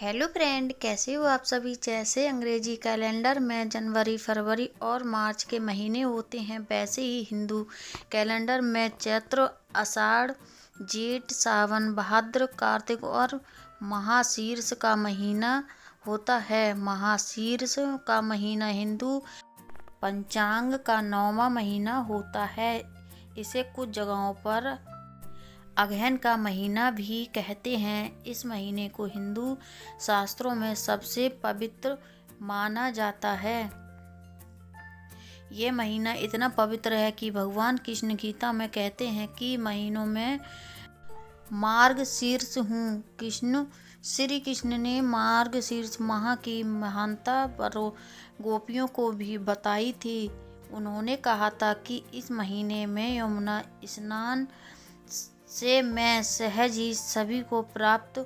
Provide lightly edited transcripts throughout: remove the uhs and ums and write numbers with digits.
Hello friend, कैसे हो आप सभी। जैसे अंग्रेजी कैलेंडर में जनवरी, फरवरी और मार्च के महीने होते हैं, वैसे ही हिंदू कैलेंडर में चैत्र, आषाढ़, जेठ, सावन, भाद्र, कार्तिक और महाशीर्ष का महीना होता है। महाशीर्ष का महीना हिंदू पंचांग का 9वां महीना होता है। इसे कुछ जगहों पर अगहन का महीना भी कहते हैं। इस महीने को हिंदू शास्त्रों में सबसे पवित्र माना जाता है। ये महीना इतना पवित्र है कि भगवान कृष्ण गीता में कहते हैं कि महीनों में मार्गशीर्ष हूँ। श्री कृष्ण ने मार्गशीर्ष माह की महानता पर गोपियों को भी बताई थी। उन्होंने कहा था कि इस महीने में यमुना स्नान से मैं सहज ही सभी को प्राप्त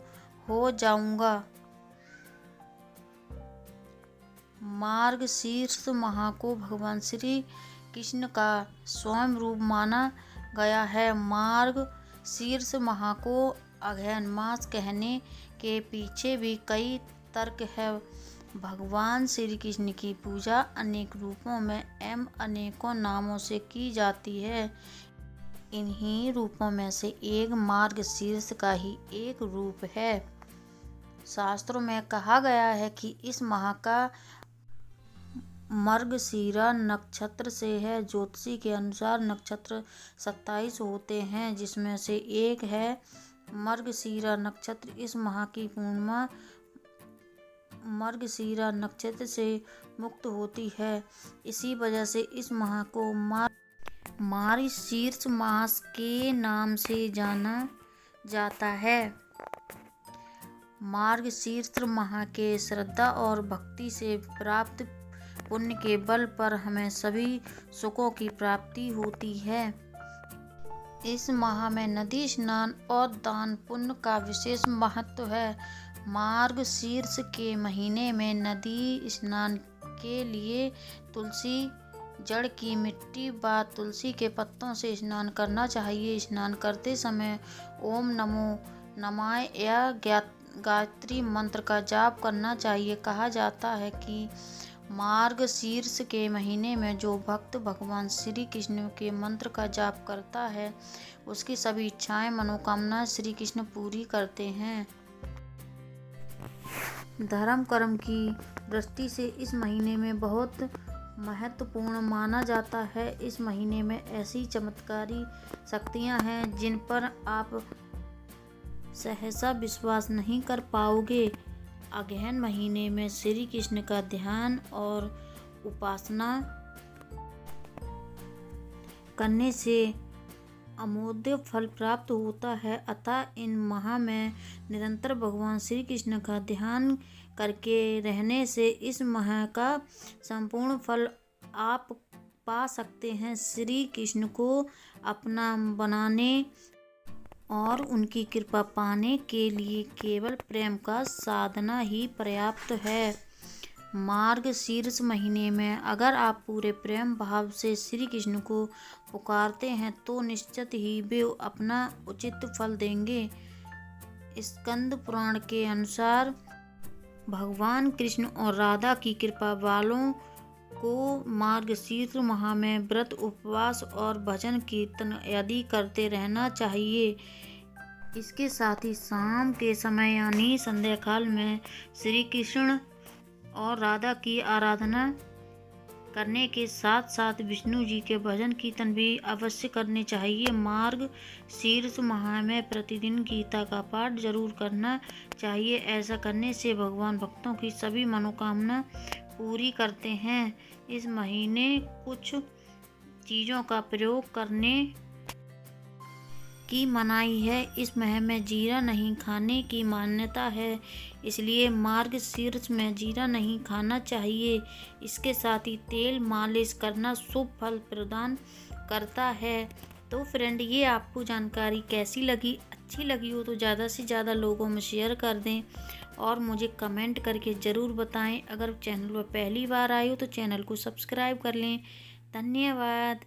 हो जाऊंगा। मार्गशीर्ष माह को भगवान श्री कृष्ण का स्वयं रूप माना गया है। मार्गशीर्ष माह को अगहन मास कहने के पीछे भी कई तर्क है। भगवान श्री कृष्ण की पूजा अनेक रूपों में एवं अनेकों नामों से की जाती है। इन्हीं रूपों में से एक मार्गशीर्ष का ही एक रूप है। शास्त्रों में कहा गया है कि इस माह का मृगशिरा नक्षत्र से है। ज्योतिषी के अनुसार नक्षत्र 27 होते हैं, जिसमें से एक है मृगशिरा नक्षत्र। इस माह की पूर्णिमा मृगशिरा नक्षत्र से मुक्त होती है। इसी वजह से इस माह को मार्गशीर्ष मास के नाम से जाना जाता है। मार्गशीर्ष माह के श्रद्धा और भक्ति से प्राप्त पुण्य के बल पर हमें सभी सुखों की प्राप्ति होती है। इस माह में नदी स्नान और दान पुण्य का विशेष महत्व है। मार्गशीर्ष के महीने में नदी स्नान के लिए तुलसी जड़ की मिट्टी व तुलसी के पत्तों से स्नान करना चाहिए। स्नान करते समय ओम नमो नमाय या गायत्री मंत्र का जाप करना चाहिए। कहा जाता है कि मार्गशीर्ष के महीने में जो भक्त भगवान श्री कृष्ण के मंत्र का जाप करता है, उसकी सभी इच्छाएं मनोकामना श्री कृष्ण पूरी करते हैं। धर्म कर्म की दृष्टि से इस महीने में बहुत महत्वपूर्ण माना जाता है। इस महीने में ऐसी चमत्कारी शक्तियां हैं जिन पर आप सहसा विश्वास नहीं कर पाओगे। अगहन महीने में श्री कृष्ण का ध्यान और उपासना करने से अमोघ फल प्राप्त होता है। अतः इन माह में निरंतर भगवान श्री कृष्ण का ध्यान करके रहने से इस माह का संपूर्ण फल आप पा सकते हैं। श्री कृष्ण को अपना बनाने और उनकी कृपा पाने के लिए केवल प्रेम का साधना ही पर्याप्त है। मार्गशीर्ष महीने में अगर आप पूरे प्रेम भाव से श्री कृष्ण को पुकारते हैं तो निश्चित ही वे अपना उचित फल देंगे। स्कंद पुराण के अनुसार भगवान कृष्ण और राधा की कृपा वालों को मार्गशीर्ष माह में व्रत, उपवास और भजन कीर्तन आदि करते रहना चाहिए। इसके साथ ही शाम के समय यानी संध्या काल में श्री कृष्ण और राधा की आराधना करने के साथ साथ विष्णु जी के भजन कीर्तन भी अवश्य करने चाहिए। मार्गशीर्ष माह में प्रतिदिन गीता का पाठ जरूर करना चाहिए। ऐसा करने से भगवान भक्तों की सभी मनोकामना पूरी करते हैं। इस महीने कुछ चीज़ों का प्रयोग करने की मनाही है। इस माह में जीरा नहीं खाने की मान्यता है, इसलिए मार्गशीर्ष में जीरा नहीं खाना चाहिए। इसके साथ ही तेल मालिश करना शुभ फल प्रदान करता है। तो फ्रेंड, ये आपको जानकारी कैसी लगी? अच्छी लगी हो तो ज़्यादा से ज़्यादा लोगों में शेयर कर दें और मुझे कमेंट करके ज़रूर बताएं। अगर चैनल पर पहली बार आए हो तो चैनल को सब्सक्राइब कर लें। धन्यवाद।